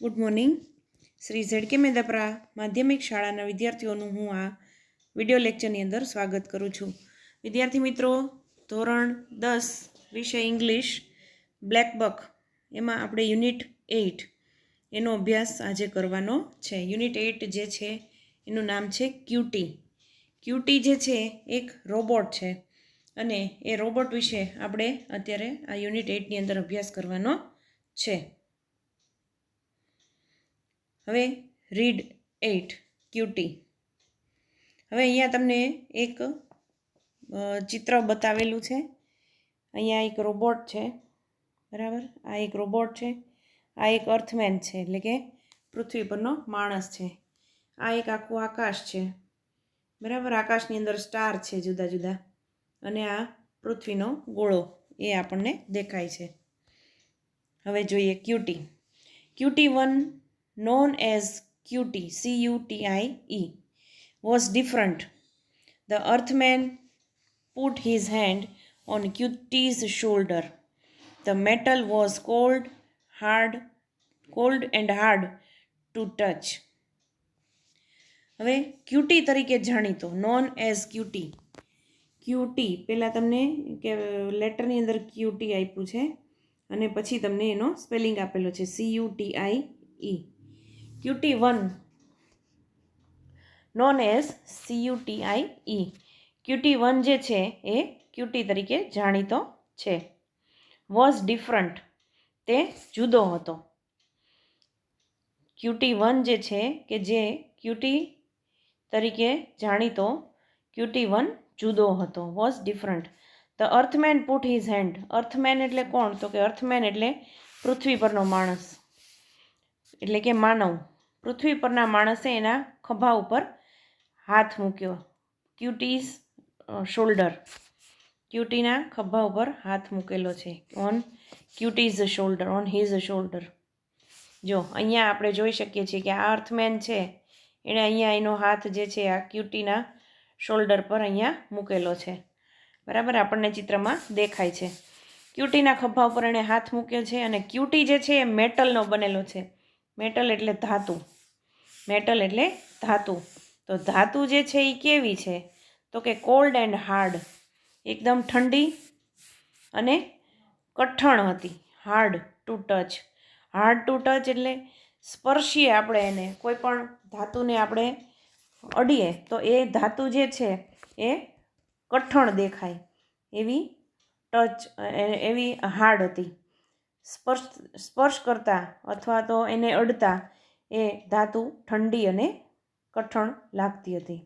Good morning. Shri ZK Medapara માધ્યમિક શાળાના વિદ્યાર્થીઓનું હું આ વિડીયો લેક્ચરની અંદર સ્વાગત કરું છું. વિદ્યાર્થી મિત્રો, ધોરણ 10 વિષય ઇંગ્લિશ બ્લેક બક એમાં આપણે યુનિટ 8 એનો અભ્યાસ આજે કરવાનો છે. યુનિટ 8 જે છે એનું નામ છે ક્યુટી. ક્યુટી જે છે એક રોબોટ છે અને એ રોબોટ વિશે આપણે અત્યારે આ યુનિટ 8ની અંદર અભ્યાસ કરવાનો છે. હવે રીડ 8 ક્યુટી. હવે અહીંયા તમને એક ચિત્ર બતાવેલું છે. અહીંયા એક રોબોટ છે, બરાબર. આ એક રોબોટ છે, આ એક અર્થમેન છે, એટલે કે પૃથ્વી પરનો માણસ છે. આ એક આખું આકાશ છે, બરાબર. આકાશની અંદર સ્ટાર છે જુદા જુદા, અને આ પૃથ્વીનો ગોળો એ આપણને દેખાય છે. હવે જોઈએ cutie. Cutie 1, known as Cutie, C-U-T-I-E, was different. The Earthman put his hand on Cutie's shoulder. The metal was cold and hard to touch. હવે ક્યુટી તરીકે જાણીતો, નોન એઝ ક્યુટી. ક્યુટી પહેલાં તમને કે લેટરની અંદર ક્યુટી આપ્યું છે અને પછી તમને એનો સ્પેલિંગ આપેલો છે CUTIE. Cutie 1, known as CUTIE. Cutie 1 જે છે એ ક્યુટી તરીકે જાણીતો છે. વોઝ ડિફરન્ટ, તે જુદો હતો. ક્યુટી 1 જે છે કે જે ક્યુટી તરીકે જાણીતો, ક્યુટી 1 જુદો હતો. Was different. The earthman put his hand. Earthman એટલે કોણ? તો કે અર્થમેન એટલે પૃથ્વી પરનો માણસ, એટલે કે માનવ. પૃથ્વી પરના માણસે એના ખભા ઉપર હાથ મૂક્યો. ક્યુટીઝ શોલ્ડર, ક્યુટીના ખભા ઉપર હાથ મૂકેલો છે. On Cutie's shoulder, on his shoulder. જો અહીંયા આપણે જોઈ શકીએ છીએ કે આ અર્થમેન છે, એણે અહીંયા એનો હાથ જે છે આ ક્યુટીના શોલ્ડર પર અહીંયા મૂકેલો છે, બરાબર. આપણને ચિત્રમાં દેખાય છે. ક્યુટીના ખભા ઉપર એણે હાથ મૂક્યો છે. અને ક્યુટી જે છે એ મેટલનો બનેલો છે. મેટલ એટલે ધાતુ. મેટલ એટલે ધાતુ. તો ધાતુ જે છે એ કેવી છે? તો કે કોલ્ડ એન્ડ હાર્ડ, એકદમ ઠંડી અને કઠણ હતી. Hard two touch. Hard two touch એટલે સ્પર્શીએ આપણે એને, કોઈ પણ ધાતુને આપણે અડીએ તો એ ધાતુ જે છે એ કઠણ દેખાય એવી ટચ, એવી હાર્ડ હતી. સ્પર્શ કરતા અથવા તો એને અડતા એ ધાતુ ઠંડી અને કઠણ લાગતી હતી.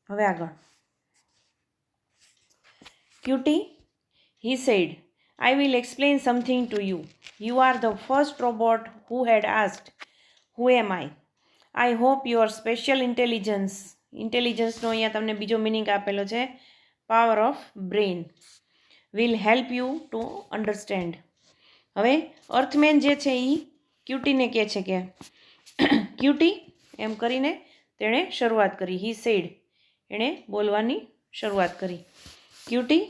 હવે આગળ cutie, he said, I will explain something to you. You are the first robot who had asked, who am I? I hope your special intelligence, ઇન્ટેલિજન્સનો અહીંયા તમને બીજો મિનિંગ આપેલો છે, power of brain, will help you to understand. હવે અર્થમેન જે છે એ ક્યુટીને કહે છે કે ક્યુટી એમ કરીને તેણે શરૂઆત કરી. હી સેડ, એણે બોલવાની શરૂઆત કરી. ક્યુટી,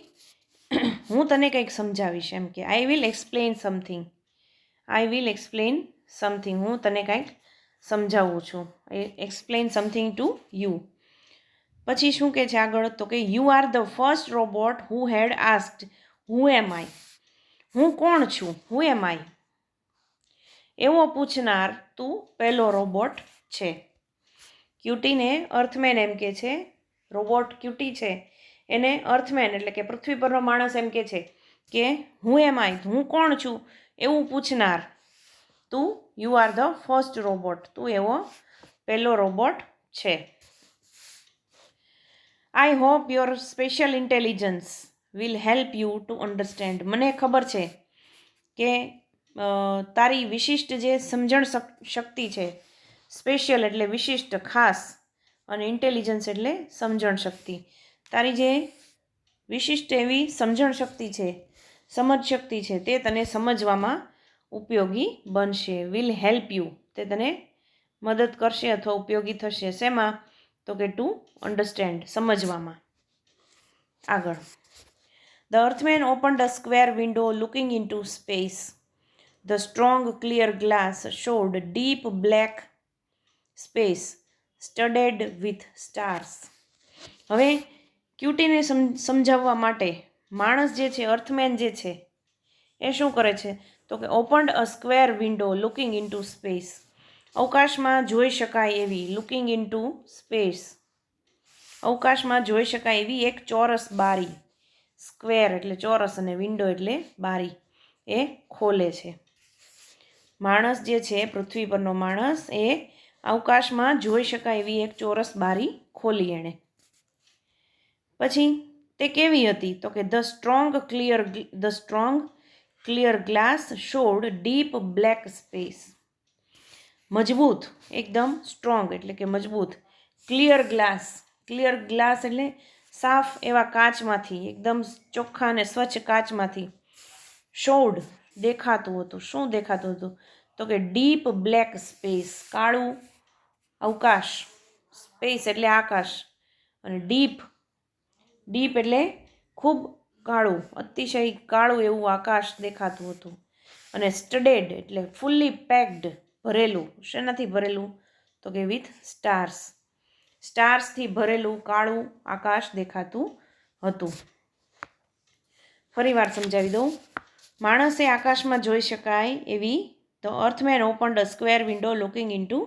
હું તને કંઈક સમજાવીશ, એમ કે I will explain something. I will explain something, હું તને કંઈક સમજાવું છું. Explain something to you. પછી શું કહે છે આગળ? તો કે you are the first robot who had asked who am I. હું કોણ છું? હુ એમ આઈ, એવો પૂછનાર તું પહેલો રોબોટ છે. ક્યુટીને અર્થમેન એમ કે છે, રોબોટ ક્યુટી છે એને અર્થમેન એટલે કે પૃથ્વી પરનો માણસ એમ કે છે કે હું એમ આઈ, હું કોણ છું એવું પૂછનાર તું, you are the first robot, તું એવો પહેલો રોબોટ છે. I hope your special intelligence will help you to understand. મને ખબર છે કે તારી વિશિષ્ટ જે સમજણ શક્તિ છે, સ્પેશિયલ એટલે વિશિષ્ટ, ખાસ, અને ઇન્ટેલિજન્સ એટલે સમજણ શક્તિ, તારી જે વિશિષ્ટ એવી સમજણ શક્તિ છે, સમજ શક્તિ છે, તે તને સમજવામાં ઉપયોગી બનશે. વિલ હેલ્પ યુ, તે તને મદદ કરશે અથવા ઉપયોગી થશે. શેમાં? તો કે ટુ અન્ડરસ્ટેન્ડ, સમજવામાં. આગળ the earthman opened a square window looking in to space. The strong clear glass showed deep black space studded with stars. હવે ક્યુટીને સમજાવવા માટે માણસ જે છે, અર્થમેન જે છે, એ શું કરે છે તો કે opened a square window looking into space. અવકાશમાં જોઈ શકાય એવી, લુકિંગ ઇન્ટુ સ્પેસ, અવકાશમાં જોઈ શકાય એવી એક ચોરસ બારી, સ્ક્વેર એટલે ચોરસ અને વિન્ડો એટલે બારી, એ ખોલે છે. માણસ જે છે, પૃથ્વી પરનો માણસ, એ અવકાશમાં જોઈ શકાય એવી એક ચોરસ બારી ખોલી એણે. પછી તે કેવી હતી તો કે the strong clear glass showed deep black space. મજબૂત, એકદમ સ્ટ્રોંગ એટલે કે મજબૂત, ક્લિયર ગ્લાસ એટલે સાફ એવા કાચમાંથી, એકદમ ચોખ્ખા અને સ્વચ્છ કાચમાંથી, શોડ દેખાતું હતું. શું દેખાતું હતું તો કે ડીપ બ્લેક સ્પેસ, કાળું અવકાશ, સ્પેસ એટલે આકાશ, અને ડીપ એટલે ખૂબ કાળું, અતિશય કાળું એવું આકાશ દેખાતું હતું. અને સ્ટડેડ એટલે ફુલ્લી પેક્ડ, ભરેલું. શેનાથી ભરેલું તો કે વિથ સ્ટાર્સ, સ્ટાર્સથી ભરેલું કાળું આકાશ દેખાતું હતું. ફરી વાર સમજાવી દઉં. માણસે આકાશમાં જોઈ શકાય એવી, the earthman opened a square window looking into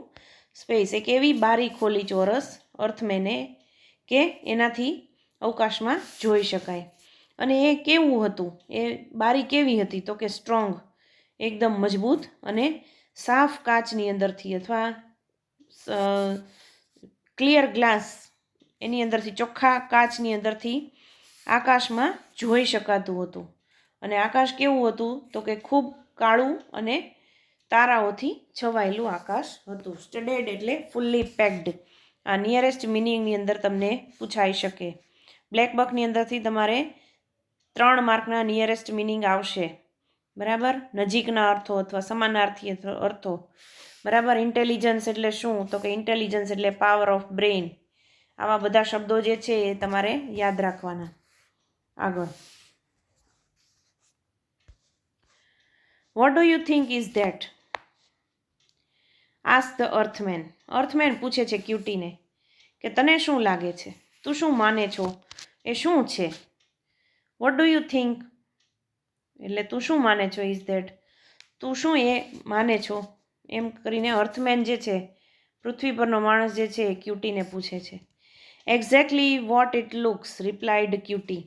space. એક એવી બારી ખોલી ચોરસ અર્થમેને કે એનાથી અવકાશમાં જોઈ શકાય. અને એ કેવું હતું, એ બારી કેવી હતી તો કે સ્ટ્રોંગ, એકદમ મજબૂત અને સાફ કાચની અંદરથી અથવા ક્લિયર ગ્લાસ, એની અંદરથી, ચોખ્ખા કાચની અંદરથી આકાશમાં જોઈ શકાતું હતું. અને આકાશ કેવું હતું તો કે ખૂબ કાળું અને તારાઓથી છવાયેલું આકાશ હતું. સ્ટડેડ એટલે ફુલ્લી પેક્ડ. આ નિયરેસ્ટ મિનિંગની અંદર તમને પૂછાઈ શકે. બ્લેક બકની અંદરથી તમારે 3 માર્કના નિયરેસ્ટ મિનિંગ આવશે, બરાબર, નજીકના અર્થો અથવા સમાનાર્થી અર્થો, બરાબર. ઇન્ટેલિજન્સ એટલે શું તો કે ઇન્ટેલિજન્સ એટલે પાવર ઓફ બ્રેઇન. આવા બધા શબ્દો જે છે એ તમારે યાદ રાખવાના. આગળ, what do you think is that? Ask the earthman. Earthman પૂછે છે ક્યુટીને કે તને શું લાગે છે, તું શું માને છો, એ શું છે? વોટ ડુ યુ થિંક એટલે તું શું માને છો, ઇઝ ધેટ તું શું એ માને છો, એમ કરીને અર્થમેન જે છે, પૃથ્વી પરનો માણસ જે છે, એ ક્યુટીને પૂછે છે. Exactly what it looks, replied Cutie.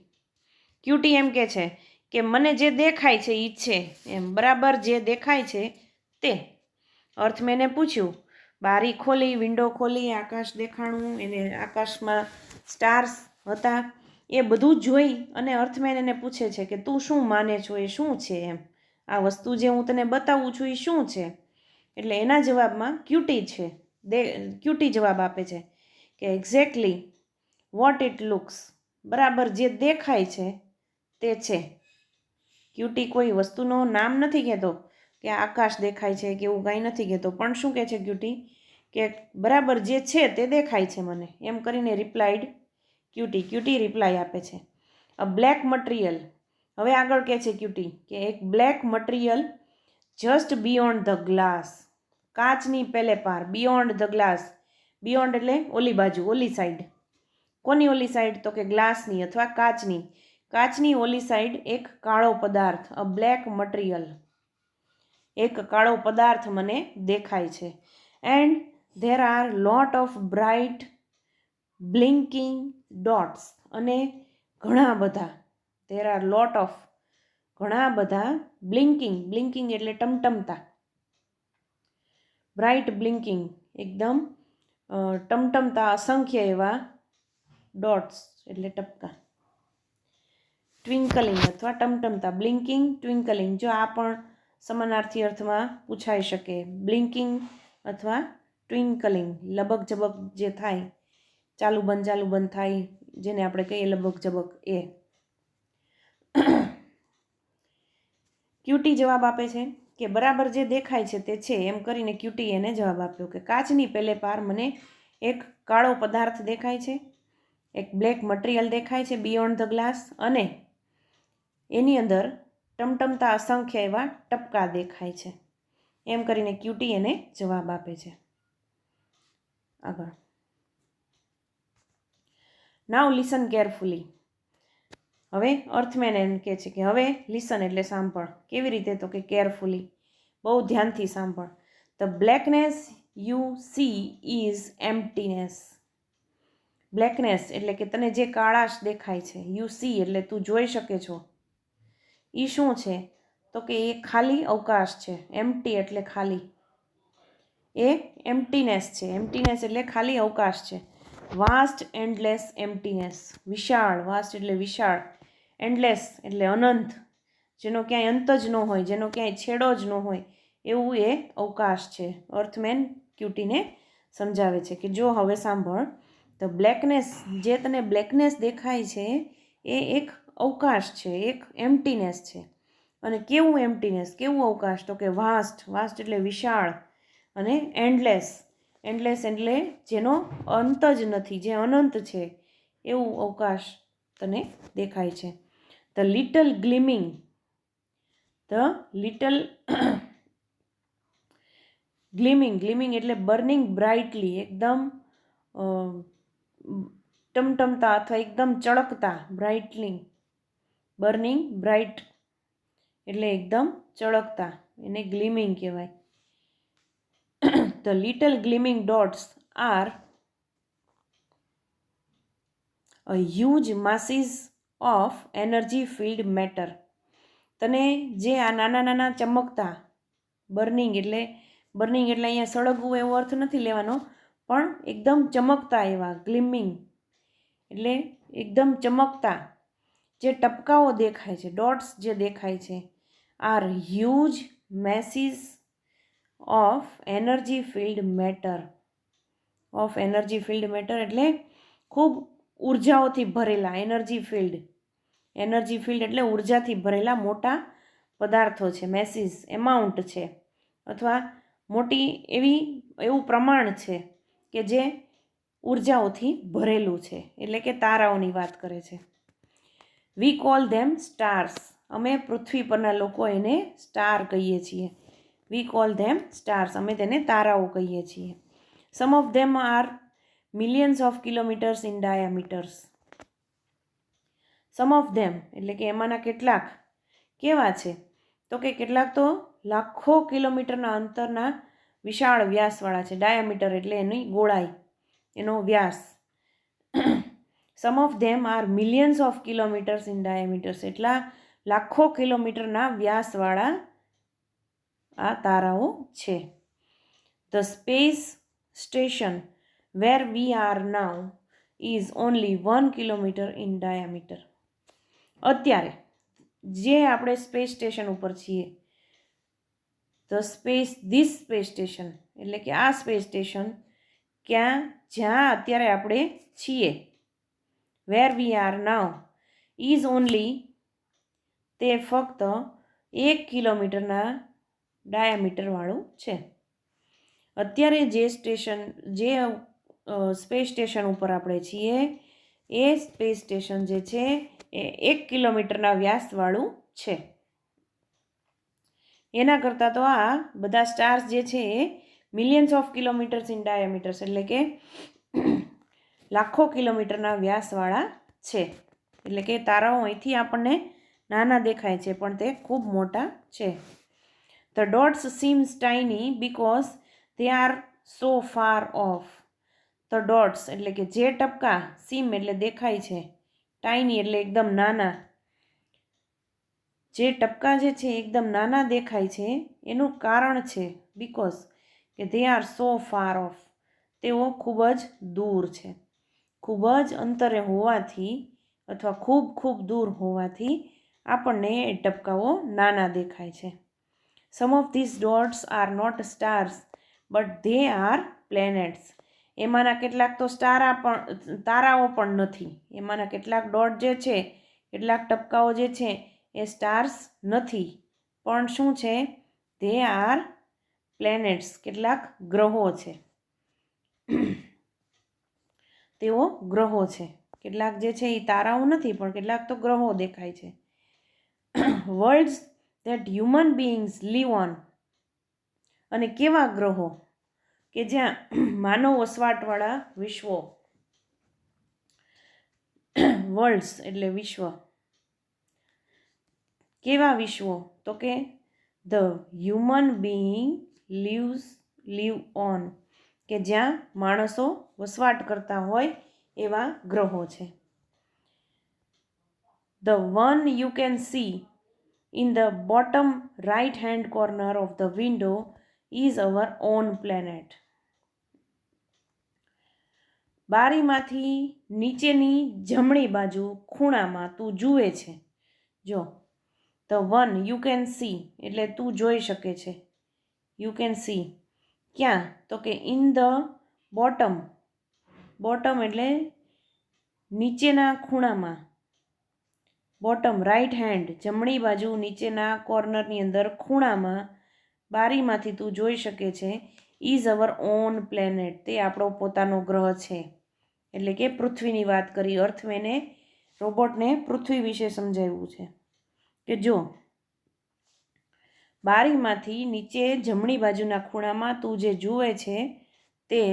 Cutie એમ કે છે કે મને જે દેખાય છે એ છે, એમ, બરાબર જે દેખાય છે તે. અર્થમેને પૂછ્યું, બારી ખોલી, વિન્ડો ખોલી, આકાશ દેખાણું, એને આકાશમાં સ્ટાર્સ હતા, એ બધું જોઈ અને અર્થમેન એને પૂછે છે કે તું શું માને છો, એ શું છે, એમ, આ વસ્તુ જે હું તને બતાવું છું એ શું છે? એટલે એના જવાબમાં ક્યુટી જવાબ આપે છે કે એક્ઝેક્ટલી વોટ ઇટ લુક્સ, બરાબર જે દેખાય છે તે છે. ક્યુટી કોઈ વસ્તુનું નામ નથી કહેતો કે આકાશ દેખાય છે કે એવું કાંઈ નથી કહેતો, પણ શું કહે છે ક્યુટી કે બરાબર જે છે તે દેખાય છે મને, એમ કરીને રિપ્લાઇડ ક્યુટી રિપ્લાય આપે છે. અ બ્લેક મટીરિયલ. હવે આગળ કહે છે ક્યુટી કે એક black material just beyond the glass, કાચની પેલે પાર, બિયોન્ડ ધ ગ્લાસ, બિયોન્ડ એટલે ઓલી બાજુ, ઓલી સાઈડ. કોની ઓલી સાઈડ તો કે ગ્લાસની અથવા કાચની ઓલી સાઈડ એક કાળો પદાર્થ, અ બ્લેક મટીરિયલ, એક કાળો પદાર્થ મને દેખાય છે. And there are lot of bright blinking dots, અને ઘણા બધા, ધેર આર લોટ ઓફ, ઘણા બધા, બ્લિંકિંગ એટલે ટમટમતા, બ્રાઇટ બ્લિંકિંગ એકદમ ટમટમતા અસંખ્ય એવા, ડોટ્સ એટલે ટપકા, ટ્વિંકલિંગ અથવા ટમટમતા, બ્લિંકિંગ, ટ્વિંકલિંગ. જો આ પણ સમાનાર્થી અર્થમાં પૂછાઈ શકે. બ્લિંકિંગ અથવા ટ્વિંકલિંગ, લબક ઝબક જે થાય, ચાલુ બંધ થાય, જેને આપણે કહીએ લબક ઝબક, એ. ક્યુટી જવાબ આપે છે કે બરાબર જે દેખાય છે તે છે, એમ કરીને ક્યુટી એને જવાબ આપ્યો કે કાચની પેલે પાર મને એક કાળો પદાર્થ દેખાય છે, એક બ્લેક મટીરિયલ દેખાય છે બિયોન્ડ ધ ગ્લાસ, અને એની અંદર ટમટમતા અસંખ્ય એવા ટપકા દેખાય છે. એમ કરીને ક્યુટી એને જવાબ આપે છે. આગળ, નાવ લિસન કેરફુલી. હવે અર્થમેન એમ કહે છે કે હવે લિસન એટલે સાંભળ. કેવી રીતે? તો કે કેરફુલી, બહુ ધ્યાનથી સાંભળ. The blackness you see is emptiness. Blackness એટલે કે તને જે કાળાશ દેખાય છે, યુ સી એટલે તું જોઈ શકે છો, એ શું છે? તો કે એ ખાલી અવકાશ છે. એમ્પ્ટી એટલે ખાલી, એ એમ્પ્ટીનેસ છે. એમ્પ્ટીનેસ એટલે ખાલી અવકાશ છે. વાસ્ટ એન્ડલેસ એમ્પ્ટીનેસ, વિશાળ. વાસ્ટ એટલે વિશાળ, એન્ડલેસ એટલે અનંત, જેનો ક્યાંય અંત જ ન હોય, જેનો ક્યાંય છેડો જ ન હોય, એવું એ અવકાશ છે. અર્થમેન ક્યુટીને સમજાવે છે કે જો હવે સાંભળ, ધ બ્લેકનેસ, જે તને બ્લેકનેસ દેખાય છે એ એક અવકાશ છે, એક એમ્પ્ટીનેસ છે. અને કેવું એમ્પ્ટીનેસ, કેવું અવકાશ? તો કે વાસ્ટ. વાસ્ટ એટલે વિશાળ, અને એન્ડલેસ. એન્ડલેસ એટલે જેનો અંત જ નથી, જે અનંત છે, એવું અવકાશ તને દેખાય છે. ધ લિટલ ગ્લિમિંગ, ધ લિટલ ગ્લિમિંગ, ગ્લિમિંગ એટલે બર્નિંગ બ્રાઇટલી, એકદમ ટમટમતા અથવા એકદમ ચળકતા. બ્રાઇટલી, બર્નિંગ બ્રાઇટ એટલે એકદમ ચળકતા, એને ગ્લિમિંગ કહેવાય. The little gleaming dots are huge masses of energy filled matter. તને જે આ નાના નાના ચમકતા, બર્નિંગ એટલે અહીંયા સળગવું એવો અર્થ નથી લેવાનો, પણ એકદમ ચમકતા એવા, ગ્લિમિંગ એટલે એકદમ ચમકતા જે ટપકાઓ દેખાય છે, ડોટ્સ જે દેખાય છે, are huge masses of energy filled matter. Of energy filled matter એટલે ખૂબ ઉર્જાઓથી ભરેલા. એનર્જી ફિલ્ડ, એનર્જી ફિલ્ડ એટલે ઉર્જાથી ભરેલા મોટા પદાર્થો છે. મેસીસ એમાઉન્ટ છે, અથવા મોટી એવું પ્રમાણ છે કે જે ઉર્જાઓથી ભરેલું છે, એટલે કે તારાઓની વાત કરે છે. વી કોલ ધેમ સ્ટાર્સ. અમે પૃથ્વી પરના લોકો એને સ્ટાર કહીએ છીએ. વી કોલ ધેમ સ્ટાર્સ, અમે તેને તારાઓ કહીએ છીએ. Some of them are millions of kilometres in diameters. Some of them એટલે કે એમાંના કેટલાક કેવા છે? તો કે કેટલાક તો લાખો કિલોમીટરના અંતરના વિશાળ વ્યાસવાળા છે. ડાયામીટર એટલે એની ગોળાઈ, એનો વ્યાસ. Some of them are millions of kilometres in diameters, એટલા લાખો કિલોમીટરના વ્યાસવાળા આ તારાઓ છે. The space station where we are now is only 1 kilometre in diameter. અત્યારે જે આપણે સ્પેસ સ્ટેશન ઉપર છીએ, ધીસ સ્પેસ સ્ટેશન એટલે કે આ સ્પેસ સ્ટેશન, જ્યાં અત્યારે આપણે છીએ, where we are now is only, તે ફક્ત 1 કિલોમીટરના ડાયામીટરવાળું છે. અત્યારે જે સ્પેસ સ્ટેશન ઉપર આપણે છીએ, એ સ્પેસ સ્ટેશન જે છે એ 1 કિલોમીટરના વ્યાસવાળું છે. એના કરતાં તો આ બધા સ્ટાર્સ જે છે એ મિલિયન્સ ઓફ કિલોમીટર્સ ઇન ડાયામીટર્સ એટલે કે લાખો કિલોમીટરના વ્યાસવાળા છે. એટલે કે તારાઓ અહીંથી આપણને નાના દેખાય છે, પણ તે ખૂબ મોટા છે. The dots seems tiny because they are so far off. The dots એટલે કે જે ટપકા, સીમ એટલે દેખાય છે, ટાઇની એટલે એકદમ નાના. જે ટપકા જે છે એકદમ નાના દેખાય છે, એનું કારણ છે બીકોઝ કે they are so far off, તેઓ ખૂબ જ દૂર છે. ખૂબ જ અંતરે હોવાથી અથવા ખૂબ દૂર હોવાથી આપણને એ ટપકાઓ નાના દેખાય છે. Some of this dots are not stars but they are planets. એમાંના કેટલાક તો તારાઓ પણ નથી. એમાંના કેટલાક ડોટ જે છે, કેટલાક ટપકાઓ જે છે એ સ્ટાર્સ નથી, પણ શું છે? ધે આર પ્લેનેટ્સ, કેટલાક ગ્રહો છે. તેઓ ગ્રહો છે. કેટલાક જે છે એ તારાઓ નથી, પણ કેટલાક તો ગ્રહો દેખાય છે. Worlds that human beings live on, અને કેવા ગ્રહો કે જ્યાં માનવ વસવાટવાળા વિશ્વો, વર્લ્ડ્સ એટલે વિશ્વ, કેવા વિશ્વો તો કે the human being live on, કે જ્યાં માણસો વસવાટ કરતા હોય એવા ગ્રહો છે. The one you can see in the bottom right hand corner of the window is our own planet. બારીમાંથી નીચેની જમણી બાજુ ખૂણામાં તું જુએ છે. જો the one you can see એટલે તું જોઈ શકે છે. યુ કેન સી ક્યાં તો કે ઇન ધ બોટમ, બોટમ એટલે નીચેના ખૂણામાં, બોટમ રાઇટ હેન્ડ જમણી બાજુ નીચેના કોર્નરની અંદર ખૂણામાં બારીમાંથી તું જોઈ શકે છે. ઇઝ અવર ઓન પ્લેનેટ, તે આપણો પોતાનો ગ્રહ છે. એટલે કે પૃથ્વીની વાત કરી. અર્થમેને રોબોટને પૃથ્વી વિશે સમજાવ્યું છે કે જો બારીમાંથી નીચે જમણી બાજુના ખૂણામાં તું જે જુએ છે તે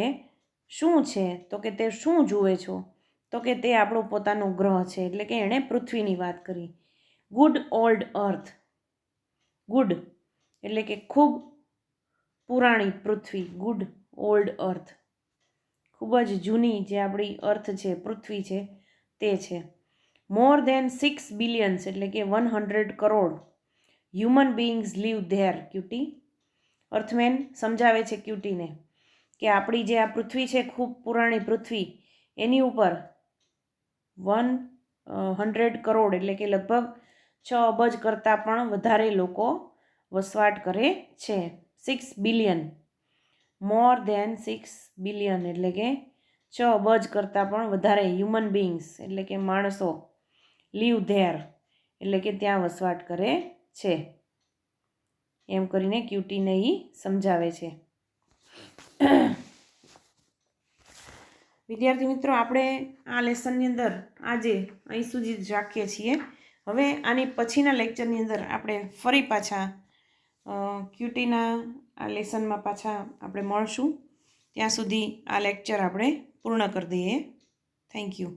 શું છે તો કે તે શું જુએ છો તો કે તે આપણો પોતાનો ગ્રહ છે. એટલે કે એણે પૃથ્વીની વાત કરી. ગુડ ઓલ્ડ અર્થ, ગુડ એટલે કે ખૂબ પુરાણી પૃથ્વી, ગુડ ઓલ્ડ અર્થ, ખૂબ જ જૂની જે આપણી અર્થ છે, પૃથ્વી છે તે છે. મોર દેન 6 બિલિયન્સ એટલે કે 100 crore human beings live there. Cutie Earthman સમજાવે છે ક્યુટીને કે આપણી જે આ પૃથ્વી છે, ખૂબ પુરાણી પૃથ્વી, એની ઉપર 100 કરોડ એટલે કે લગભગ 6 અબજ કરતાં પણ વધારે લોકો વસવાટ કરે છે. 6 બિલિયન, મોર દેન 6 બિલિયન એટલે કે 6 અબજ કરતાં પણ વધારે હ્યુમન બીઇંગ્સ એટલે કે માણસો, લીવ ધેર એટલે કે ત્યાં વસવાટ કરે છે. એમ કરીને ક્યુટીને એ સમજાવે છે. વિદ્યાર્થી મિત્રો, આપણે આ લેસનની અંદર આજે અહીં સુધી જ રાખીએ છીએ. હવે આની પછીના લેક્ચરની અંદર આપણે ફરી પાછા ક્યુટીના આ લેસનમાં પાછા આપણે મળશું. ત્યાં સુધી આ લેક્ચર આપણે પૂર્ણ કરી દઈએ. Thank you.